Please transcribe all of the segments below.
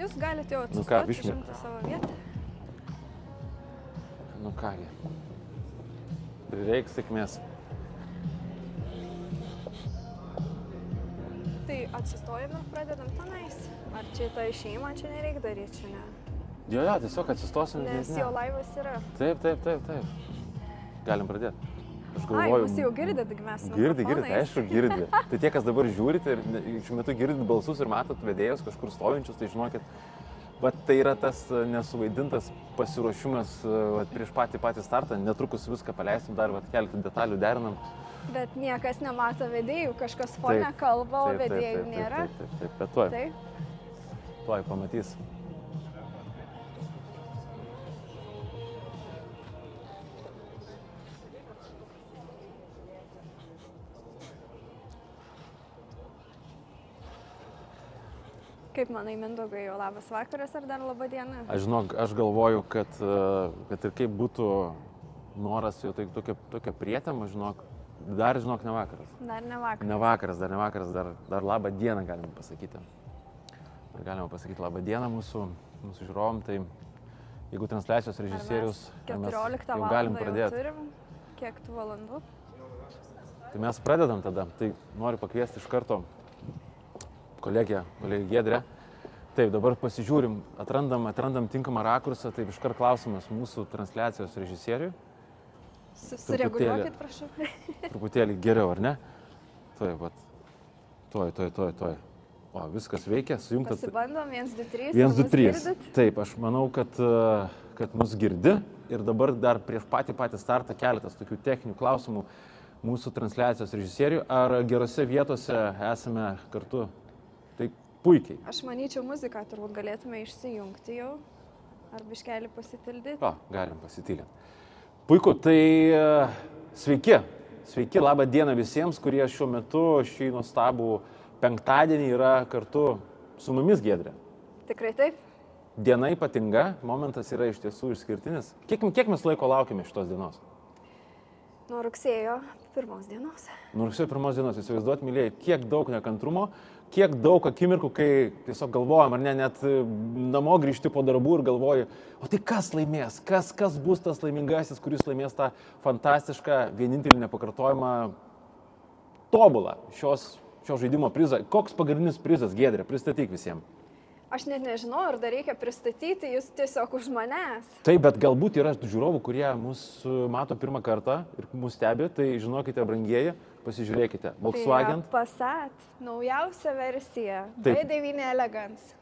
Jūs galite jau atsistoti, užimti savo vietą. Nu kągi. Prireiks sėkmės. Tai atsistojame ir pradedam tenais. Ar čia tą išėjimą čia nereikia daryti, čia ne? Jo, tiesiog atsistosim. Nes jau laivas yra. Taip. Galim pradėti. Aš galvoju... Jūs jau girdit, taigi mes Girdi, aišku, girdi. Tai tie, kas dabar žiūrite ir šiuo metu girdit balsus ir matot vedėjus kažkur stovinčius, tai žinokit, tai yra tas nesuvaidintas pasiruošimas prieš patį startą. Netrukus viską paleisim, dar keletą detalių derinam. Bet niekas nemato vedėjų, kažkas fone kalba, o vedėjų nėra. Taip, bet tuoj pamatys. Kaip manai, Mindaugai, jau labas vakaras ar dar laba diena? Aš galvoju, kad ir kaip būtų noras jau tokia prietema, dar ne vakaras. Dar ne vakaras. Ne vakaras, dar labą dieną galime pasakyti. Galima pasakyti labą dieną mūsų žiūrovom, tai jeigu transliacijos režisierius, mes jau galim pradėti. Turim kiek tų valandų? Tai mes pradedam tada, tai noriu pakviesti iš karto kolegė Giedrė. Taip, dabar pasižiūrim, atrandam tinkamą rakursą, taip iškart klausimas mūsų transliacijos režisieriui. Sureguliuokit, prašau. Truputėlį geriau, ar ne? Tuoj. O, viskas veikia, sujungta. Pasibandom, 1, 2, 3. 1, 2, 3. Taip, aš manau, kad mus girdi ir dabar dar prieš patį startą keletas tokių techninių klausimų mūsų transliacijos režisieriui. Ar gerose vietose esame kartu? Tai puikiai. Aš manyčiau, muziką turbūt galėtume išsijungti jau. Ar biškelį pasitildyti? Galim pasitylinti. Puiku, tai sveiki. Sveiki, labą dieną visiems, kurie šiuo metu šį nuostabų penktadienį yra kartu su mumis, Giedrė. Tikrai taip. Diena ypatinga, momentas yra iš tiesų išskirtinis. Kiek mes laiko laukime šitos dienos? Nuo rugsėjo 1 dienos. Nuo rugsėjo 1 dienos, įsivaizduot, mylėjai, kiek daug nekantrumo, kiek daug akimirkų, kai tiesiog galvojam, ar ne, net namo grįžti po darbų ir galvoju, o tai kas laimės, kas bus tas laimingasis, kuris laimės tą fantastišką, vienintelį nepakartojimą, tobulą šio žaidimo prizą. Koks pagrindinis prizas, Giedrė, pristatyk visiems. Aš net nežinau, ar dar reikia pristatyti, jūs tiesiog už manęs. Taip, bet galbūt yra žiūrovų, kurie mus mato pirmą kartą ir mus stebi, tai žinokite, brangieji, pasižiūrėkite. Volkswagen. Tai Passat, naujausia versija, B9 Elegance.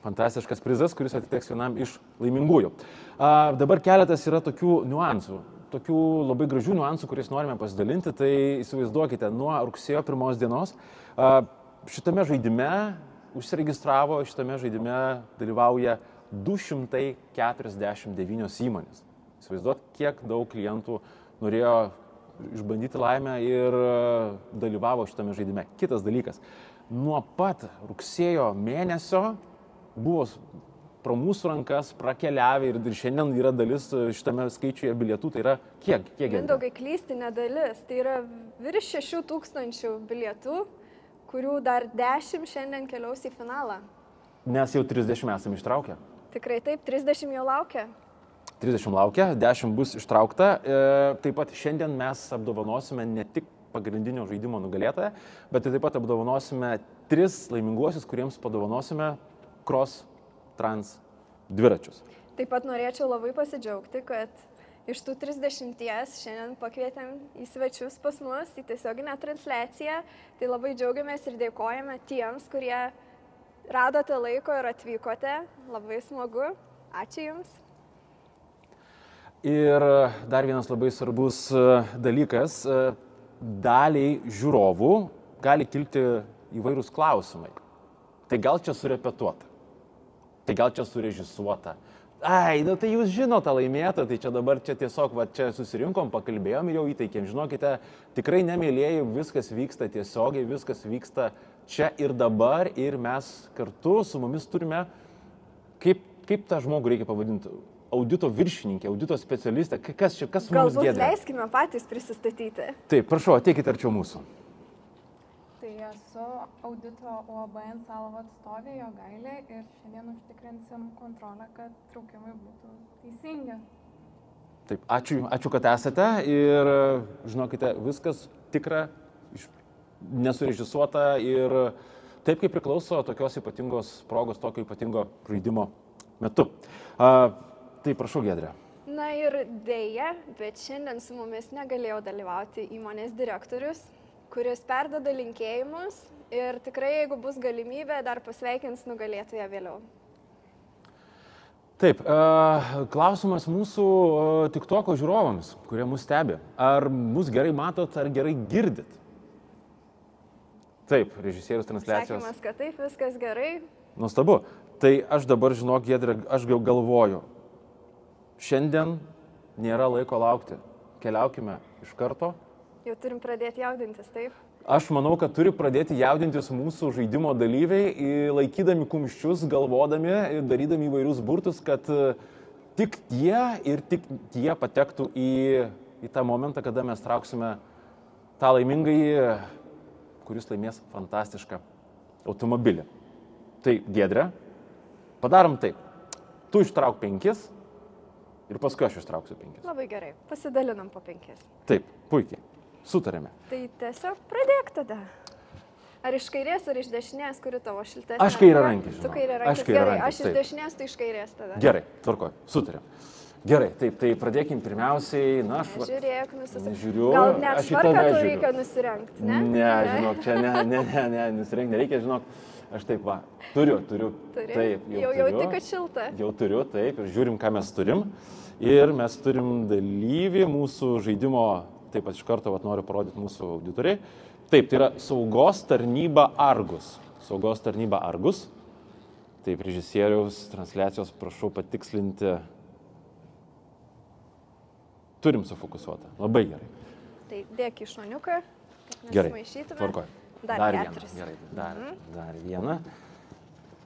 Fantastiškas prizas, kuris atiteks vienam iš laimingųjų. Dabar keletas yra tokių niuansų, tokių labai gražių niuansų, kuriais norime pasidalinti, tai įsivaizduokite, nuo rugsėjo 1 dienos šitame žaidime užsiregistravo, šitame žaidime dalyvauja 249 įmonės. Įsivaizduot, kiek daug klientų norėjo išbandyti laimę ir dalyvavo šitame žaidime. Kitas dalykas, nuo pat rugsėjo mėnesio buvo pro mūsų rankas prakeliavę ir šiandien yra dalis šitame skaičiuje bilietų, tai yra kiek? Mindaugai, klysti nedalis, tai yra virš 6000 bilietų, kurių dar 10 šiandien keliaus į finalą. Nes jau 30 esame ištraukę. Tikrai taip, 30 jau laukia. 30 laukia, 10 bus ištraukta. Taip pat šiandien mes apdovanosime ne tik pagrindinio žaidimo nugalėtoją, bet taip pat apdovanosime 3 laiminguosius, kuriems padovanosime Cross Trans dviračius. Taip pat norėčiau labai pasidžiaugti, kad iš tų 30 šiandien pakvietėm į svečius pas mus, į tiesioginę transliaciją. Tai labai džiaugiamės ir dėkojame tiems, kurie radote laiko ir atvykote. Labai smagu. Ačiū Jums. Ir dar vienas labai svarbus dalykas. Daliai žiūrovų gali kilti įvairūs klausimai. Tai gal čia surepetuota? Tai gal čia surežisuota? Tai jūs žinote laimėtą, tai čia dabar čia tiesiog čia susirinkom, pakalbėjom ir jau įteikėm. Žinokite, tikrai nemėlėjai, viskas vyksta tiesiogiai, viskas vyksta čia ir dabar ir mes kartu su mumis turime, kaip tą žmogų reikia pavadinti, audito viršininkė, audito specialistė, kas mumis Giedrė? Galbūt leiskime patys prisistatyti. Taip, prašau, ateikite arčiau mūsų. Tai Tai esu audito UAB Salavo atstovė Jogailė ir šiandien užtikrinsim kontrolę, kad traukimai būtų teisingi. Taip, ačiū, kad esate ir žinokite, viskas tikra, nesurežisuota ir taip, kaip priklauso tokios ypatingos progos, tokio ypatingo žaidimo metu. Tai prašau, Giedrė. Na ir dėja, bet šiandien su mumis negalėjo dalyvauti įmonės direktorius, kuris perdoda linkėjimus ir tikrai, jeigu bus galimybė, dar pasveikins nugalėtoją vėliau. Taip, klausimas mūsų TikToko žiūrovams, kurie mus stebi. Ar mus gerai matot, ar gerai girdit? Taip, režisierius transliacijos. Sakymas, kad taip, viskas gerai. Nuostabu. Tai aš dabar, žinok, Giedrė, aš galvoju, šiandien nėra laiko laukti. Keliaukime iš karto. Jau turim pradėti jaudintis, taip? Aš manau, kad turi pradėti jaudintis mūsų žaidimo dalyviai, laikydami kumščius, galvodami, darydami įvairius burtus, kad tik jie patektų į tą momentą, kada mes trauksime tą laimingąjį, kuris laimės fantastišką automobilį. Tai, Giedrė, padarom taip. Tu ištrauk 5 ir paskui aš ištrauksiu 5. Labai gerai, pasidalinam po 5. Taip, puikiai. Sutarėme. Tai tiesiog pradėk tada. Ar iš kairės, ar iš dešinės, kuri tavo šiltesnė? Aš kairiarankis, žinau. Tu kairiarankis, gerai. Aš iš dešinės, tu iš kairės tada. Gerai, tvarkoj, sutarėm. Gerai, taip, tai pradėkim pirmiausiai, na, aš... Žiūrėk, Nežiūriu, gal net aš į tave švarką tu žiūriu. reikia nusirengti, ne? Ne, žinok, čia ne, nusirengti nereikia, žinok, aš taip va, turiu. Turi? Taip, jau turiu. Tik, kad šilta. Jau turiu, taip, ir žiūrim, ką mes turim. Ir mes turim dalyvį mūsų žaidimo, taip pat iš karto noriu parodyti mūsų auditoriai. Taip, tai yra saugos tarnyba Argus. Saugos tarnyba Argus. Taip, režisieriaus transliacijos prašau patikslinti. Turim sufokusuotą. Labai gerai. Tai dėk į šoniuką, kad gerai, nesumaišytume. Tvarkoj. Dar 4. Vieną. Gerai, dar vieną.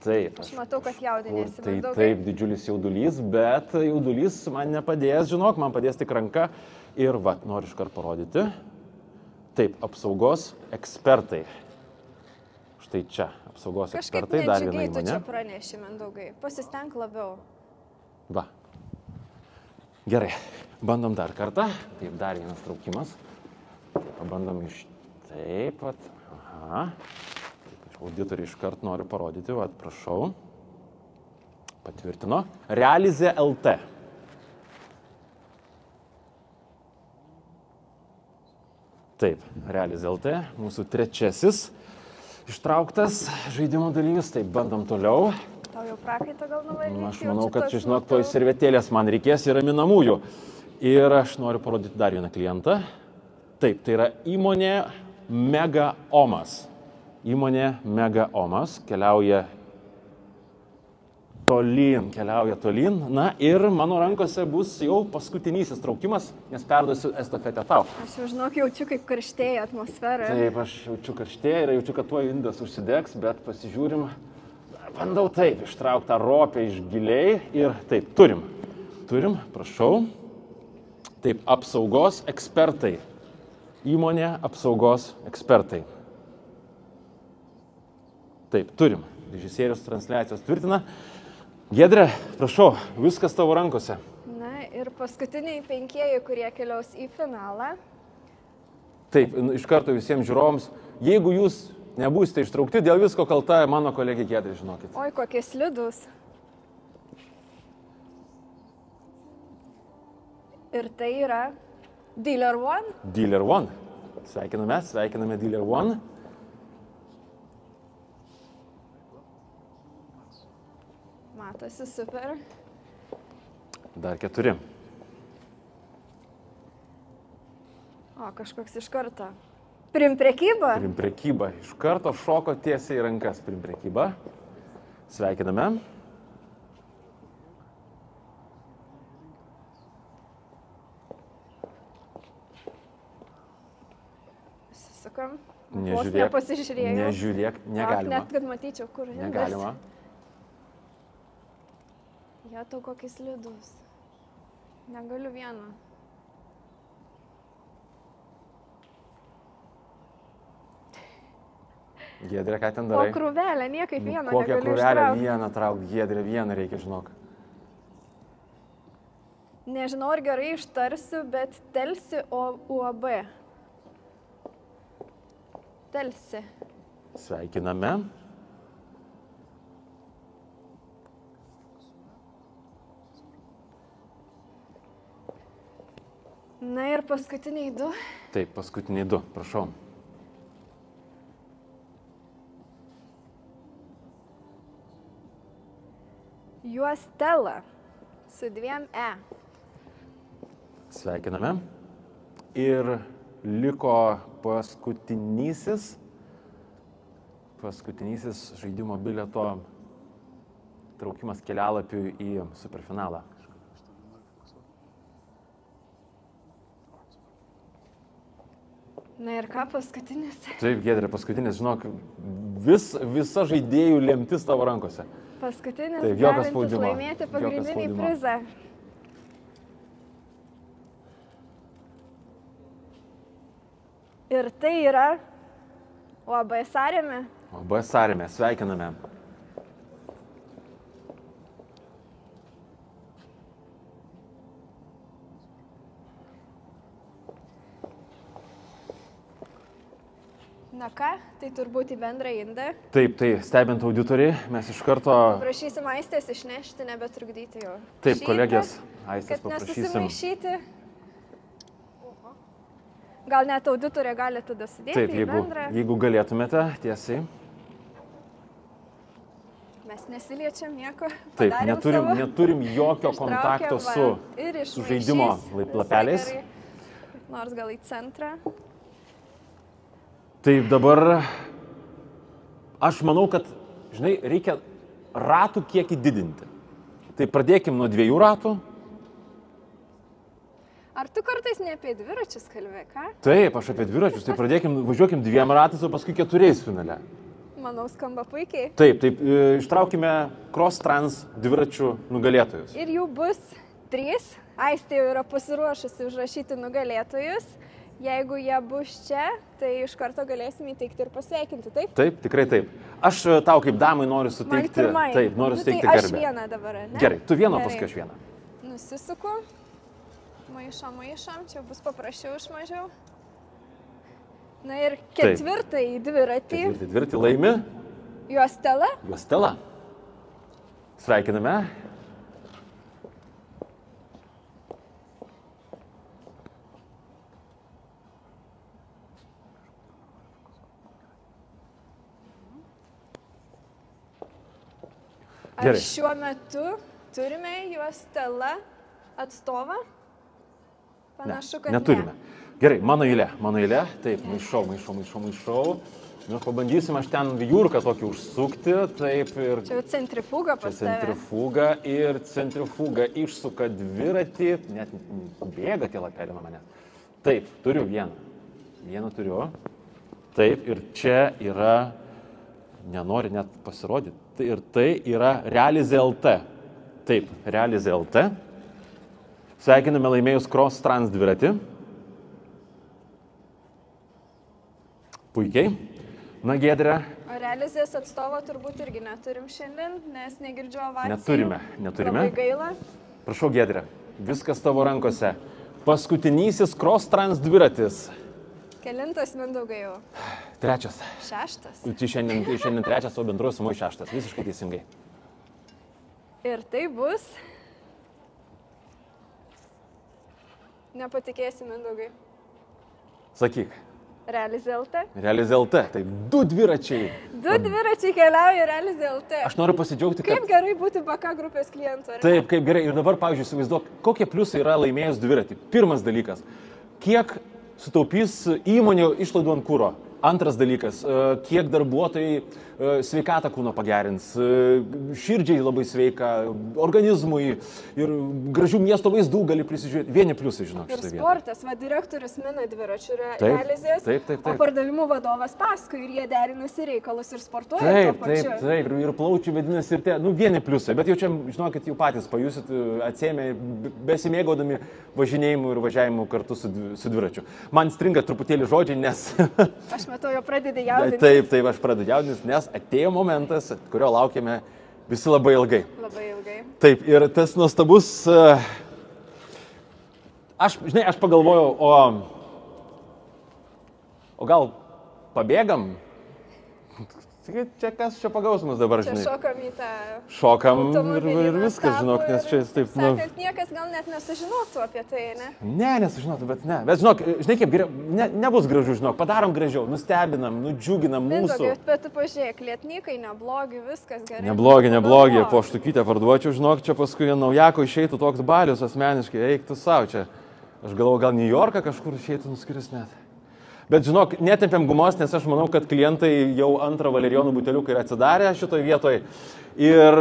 Taip. Aš matau, kad jaudinėsi. Taip, didžiulis jaudulys, bet jaudulys man nepadės, žinok, man padės tik ranka. Ir va, noriu iškart parodyti. Taip, apsaugos ekspertai. Štai čia, apsaugos ekspertai, dar viena įmonė. Kažkaip nedžiugiai tu čia praneši, Mindaugai. Pasistenk labiau. Va. Gerai, bandom dar kartą. Taip, dar vienas traukimas. Taip, pabandom iš... Taip, vat. Aha. Auditoriai iškart noriu parodyti, vat, prašau. Patvirtino. Realizė LT. Taip, Realizė LT, mūsų trečiasis ištrauktas žaidimo dalyvis. Taip, bandom toliau. Tau jau prakaitą gal nuvaryti? Aš manau, kad čia, žinok, toj servetėlės man reikės ir raminamųjų. Ir aš noriu parodyti dar vieną klientą. Taip, tai yra įmonė Mega Omas. Įmonė Mega Omas keliauja tolyn. Na ir mano rankose bus jau paskutinysis traukimas, nes perduosiu estafetę tau. Aš jau žinok, jaučiu, kaip karštėja atmosfera. Taip, aš jaučiu karštėja ir jaučiu, kad tuo indas užsidegs, bet pasižiūrim. Bandau taip, ištraukti tą ropę iš giliai ir taip, turim, prašau. Taip, apsaugos ekspertai. Įmonė apsaugos ekspertai. Taip, turim. Režisierius transliacijos tvirtina. Giedrė, prašau, viskas tavo rankose. Na ir paskutiniai 5, kurie keliaus į finalą. Taip, iš karto visiems žiūrovams, jeigu jūs nebūsite ištraukti, dėl visko kalta mano kolegė Giedrė, žinokit. Oi, kokie slidus. Ir tai yra Dealer One. Dealer One. Sveikiname Dealer One. Matosi, super. Dar 4. O, kažkoks iš karto. Prim prekyba? Prim prekyba. Iš karto šoko tiesiai į rankas prim prekyba. Sveikiname. Susukam. Nežiūrėk. Nepasižiūrėjau. Nežiūrėk, negalima. Net kad matyčiau, kur indas. Negalima. Ja, tau kokis slidus. Negaliu vieną. Giedrė, ką ten O darai? krūvelę, niekaip vieną Kokią negaliu krūvelę ištraukti. vieną traukti? Giedrė, vieną reikia, žinok. Nežinau, ar gerai ištarsiu, bet Telsi UAB. Telsi. Sveikiname. Na ir paskutiniai du. Taip, paskutiniai du, prašau. Juostela su 2 E. Sveikiname. Ir liko paskutinysis žaidimo bilieto traukimas kelialapių į superfinalą. Na ir ką paskutinis? Taip, Giedrė, paskutinis, žinok, visa žaidėjų lemtis tavo rankose. Paskutinis Taip, jokio galintis spaudimo. laimėti Jokio pagrindinį spaudimo. prizą. Ir tai yra UAB Sarėmė. UAB Sarėmė, sveikiname. Na ką, tai turbūt į bendrą indą. Taip, tai stebint auditoriai, mes iš karto... Prašysim Aistės išnešti, nebetrukdyti jo. Taip, šį kolegės, rytą, Aistės kad paprašysim. nesusimaišyti. Gal net auditorė gali tada sudėti Taip, į bendrą. jeigu galėtumėte, tiesiai. Mes nesiliečiam nieko. Taip, padarėm neturim jokio savo, kontakto ištraukėm, su, ir su išmaišys, žaidimo visai lapeliais. gerai. Nors gal į centrą. Taip, dabar aš manau, kad, žinai, reikia ratų kiekį didinti. Tai pradėkim nuo 2 ratų. Ar tu kartais ne apie dviračius kalbė, ką? Taip, aš apie dviračius, tai važiuokim 2 ratais, o paskui 4 finale. Manau, skamba puikiai. Taip, ištraukime Cross Trans dviračių nugalėtojus. Ir jų bus 3. Aistė jau yra pasiruošusi užrašyti nugalėtojus. Jeigu jie bus čia, tai iš karto galėsime įteikti ir pasveikinti, taip? Taip, tikrai taip. Aš tau kaip damai noriu suteikti, taip, noriu suteikti tai garbę. aš vieną dabar, ne? Gerai, tu vieną, Gerai. paskui aš vieną. Nusisuku. Maišom, čia bus paprasčiau iš mažiau. Na ir 4. dviratį. Dviratį laimi Juostela. Juostela. Sveikiname. Ar šiuo metu turime Juostela atstovą? Panašu, kad neturime. Gerai, mano eilė. Taip, maišau. Nu, pabandysim aš ten jūrką tokį užsukti, taip ir... Čia jau centrifuga pas tave. Centrifuga išsuka dviratį, net bėga tie lapeliai nuo manęs. Taip, turiu vieną. Vieną turiu. Taip, ir čia yra, nenori net pasirodyti, ir tai yra Realize LT. Taip, Realize LT. Sveikiname laimėjus Cross Trans dviratį. Puikiai. Na, Giedrė. O Realizės atstovo turbūt irgi neturim šiandien, nes negirdžiu ovacijų. Neturime. Labai gaila. Prašau, Giedrė, viskas tavo rankose. Paskutinysis Cross Trans dviratis. Kelintas, Mindaugai, jau? 3. 6. Tai šiandien 3, o bendruoju sumoju 6. Visiškai teisingai. Ir tai bus... Nepatikėsi, Mindaugai. Sakyk. Realize LT. Realize LT. Tai 2 dviračiai. 2 dviračiai keliauja Realize LT. Aš noriu pasidžiaugti, kad... Kaip gerai būti BK grupės klientu, ar ne? Taip, kaip gerai. Ir dabar, pavyzdžiui, įsivaizduok, kokie pliusai yra laimėjus dviratį. Pirmas dalykas. Kiek sutaupys įmonių išlaidų ant kuro. Antras dalykas. Kiek darbuotojai sveikatą kūno pagerins. Širdžiai labai sveika, organizmui ir gražių miesto vaizdų gali prisižiūrėti. Vieni pliusai, žinok, Ir šitą vietą. sportas, va, direktorius mina dviračių Taip, Realizės, taip. o pardavimų vadovas paskui ir jie derinasi reikalus ir sportuoja tuo pačiu. Taip. Ir plaučių vadinasi ir tie, vieni pliusai, bet jau čia, žinokit, jau patys pajusit, atsėmė, besimėgaudami važinėjimu ir važiavimu kartu su dviračiu. Man stringa truputėlį žodžiai, nes matau, jau pradedi jaudintis. Taip, aš pradedu jaudintis, nes atėjo momentas, kurio laukėme visi labai ilgai. Labai ilgai. Taip, ir tas nuostabus... Aš pagalvojau, o gal pabėgam? Čia kas čia pagaus mus dabar, žinai? Čia šokam į tą... Šokam ir viskas, žinok, nes čia taip... Sakant, niekas gal net nesužinotų apie tai, ne? Ne, nesužinotų, bet ne. Bet žinok, žinai kaip, nebus gražu, žinok, padarom gražiau, nustebinam, nudžiuginam mūsų. Bet tu pažiūrėk, lietnykai neblogi, viskas gerai. Neblogi, po štukytę parduočiau, žinok, čia paskui naujako išeitų toks balius asmeniškai, eik tu savo čia. Aš galvoju, gal New Yorką kažkur išeitų nuskris net. Bet žinok, netempiam gumos, nes aš manau, kad klientai jau antrą valerijonų buteliuką yra atsidarę šitoje vietoje. Ir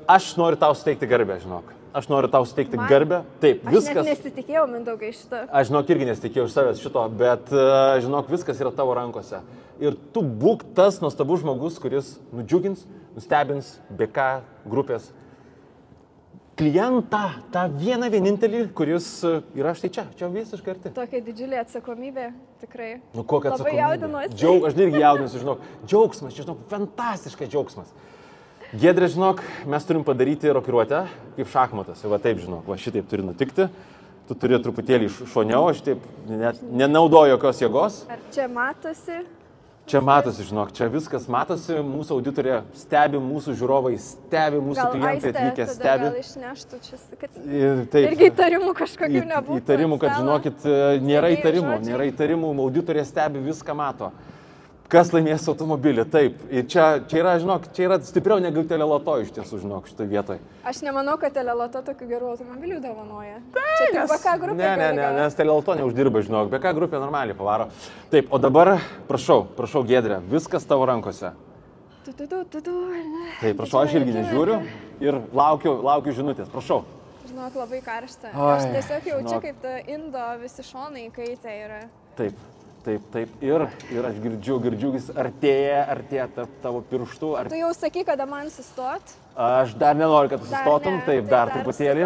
aš noriu tau suteikti garbę, žinok. Aš noriu tau suteikti garbę. Taip, viskas. Aš net nesitikėjau, Mindaugai, šito. Aš, žinok, irgi nesitikėjau iš savęs šito, bet, žinok, viskas yra tavo rankose. Ir tu būk tas nuostabus žmogus, kuris nudžiugins, nustebins BK grupės klientą, tą vieną vienintelį, kuris yra štai čia visiškai arti. Tokia didžiulė atsakomybė, tikrai. Nu, kokia atsakomybė? Labai jaudinuosi. Aš irgi jaudinuosi, žinok. Džiaugsmas, žinok, fantastiškas džiaugsmas. Giedrė, žinok, mes turim padaryti rokiruotę kaip šachmatas. Va taip, žinok, va šitaip turi nutikti. Tu turi truputėlį šoniau, aš taip nenaudoju jokios jėgos. Ar čia matosi? Čia matosi, žinok, čia viskas matosi, mūsų auditorė stebi, mūsų žiūrovai stebi, mūsų klientai atvykę stebi. Gal išneštų čia, kad taip, irgi įtarimų kažkokių nebūtų. Įtarimų, kad žinokit, nėra įtarimų, auditorė stebi, viską mato. Kas laimės automobilį, taip. Ir čia yra, žinok, čia yra stipriau negu teleloto iš tiesų, žinok, šitoje vietoje. Aš nemanau, kad teleloto tokių gerų automobilių dovanoja. Čia tik BK grupė. Ne, nes teleloto neuždirba, žinok, BK grupė normaliai pavaro. Taip, o dabar, prašau, Giedrė, viskas tavo rankose. Taip, prašau, aš irgi nežiūriu ir laukiu žinutės, prašau. Žinok, labai karšta. Aš tiesiog jaučiu, kaip ta indo visi šonai įkaitę yra. Taip. Ir aš girdžiu, jis artėja tavo pirštų. Tu jau sakai, kada man sustot? Aš dar nenoriu, kad tu sustotum, taip, dar truputėlį.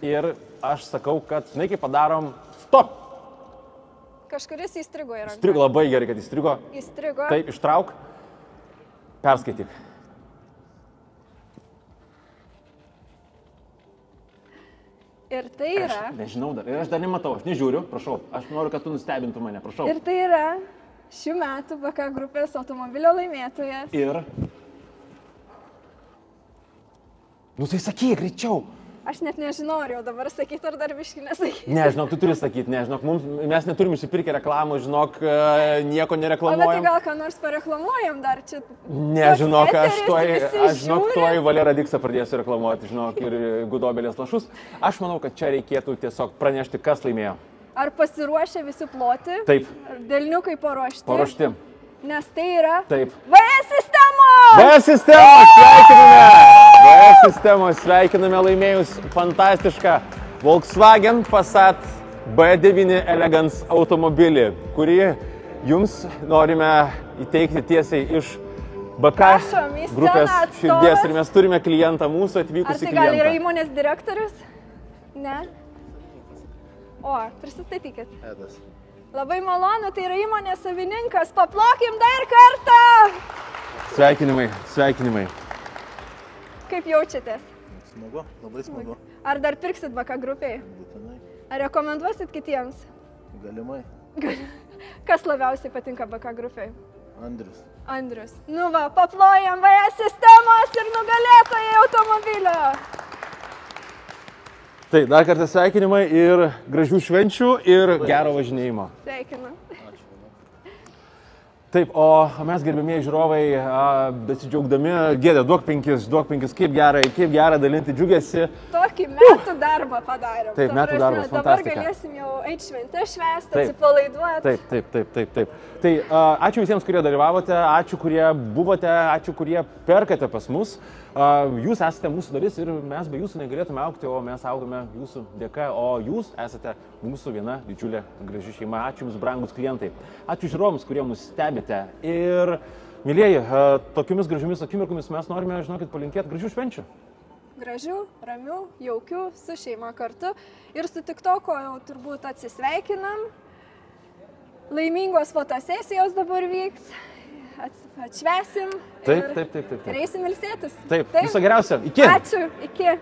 Ir aš sakau, kad, žinai, kaip padarom, stop! Kažkuris įstrigo į ranką. Įstrigo, labai gerai, kad įstrigo. Įstrigo. Taip, ištrauk. Perskaityk. Ir tai yra... Aš nežinau dar, ir aš dar nematau, aš nežiūriu, prašau, aš noriu, kad tu nustebintų mane, prašau. Ir tai yra šių metų BK grupės automobilio laimėtojas. Ir... Nu tai sakyk, greičiau. Aš net nežinau, ar jau dabar sakyti, ar dar biškį nesakyti. Ne, žinok, tu turi sakyti, ne, žinok, mes neturim išsipirkę reklamų, žinok, nieko nereklamuojam. O bet tai gal ką nors pareklamuojam dar čia? Ne, žinok, aš tuoj Valera Diksą pradėsiu reklamuoti, žinok, ir Gudobelės lašus. Aš manau, kad čia reikėtų tiesiog pranešti, kas laimėjo. Ar pasiruošę visi ploti? Taip. Ar delniukai paruošti? Paruošti. Nes tai yra... Taip. VS sistemos! VS sistemos, sveikiname! VS sistemos, sveikiname laimėjus fantastišką Volkswagen Passat B9 Elegance automobilį, kurį jums norime įteikti tiesiai iš BK grupės širdies. Ir mes turime klientą mūsų atvykusį klientą. Ar tai gal yra įmonės direktorius? Ne? O, prisistatykit. Edas. Labai malonu, tai yra įmonės savininkas. Paplokim dar kartą! Sveikinimai. Kaip jaučiatės? Smagu, labai smagu. Ar dar pirksit BK grupiai? Būtinai. Ar rekomenduosit kitiems? Galimai. Kas labiausiai patinka BK grupiai? Andrius. Nu va, paplojam VS sistemos ir nugalėtojai automobilio. Tai dar kartą sveikinimai ir gražių švenčių ir gero važinėjimo. Sveikinu. Taip, o mes gerbėmieji žiūrovai, besidžiaugdami, Giedrė, duok penkis, kaip gera dalinti džiugėsi. Tokį metų darbą padarėm. Taip, metų darbas, fantastika. Dabar galėsim jau eiti šventę švęsti, atsipalaiduoti. Taip. Tai ačiū visiems, kurie dalyvavote, ačiū, kurie buvote, ačiū, kurie perkate pas mus. Jūs esate mūsų dalis ir mes be jūsų negalėtume augti, o mes augame jūsų dėka, o jūs esate mūsų viena didžiulė graži šeima. Ačiū jums, brangus klientai. Ačiū žiūrovams, kurie mus stebite. Ir, mylieji, tokiomis gražiomis akimirkomis mes norime, žinokit, palinkėti gražių švenčių. Gražių, ramių, jaukių, su šeima kartu. Ir su TikToko jau turbūt atsisveikinam. laimingos fotosesijos dabar vyks. Atšvesim. Taip. Ir eisim ilsėtis. Taip. Viso geriausio. Iki. Ačiū. Iki.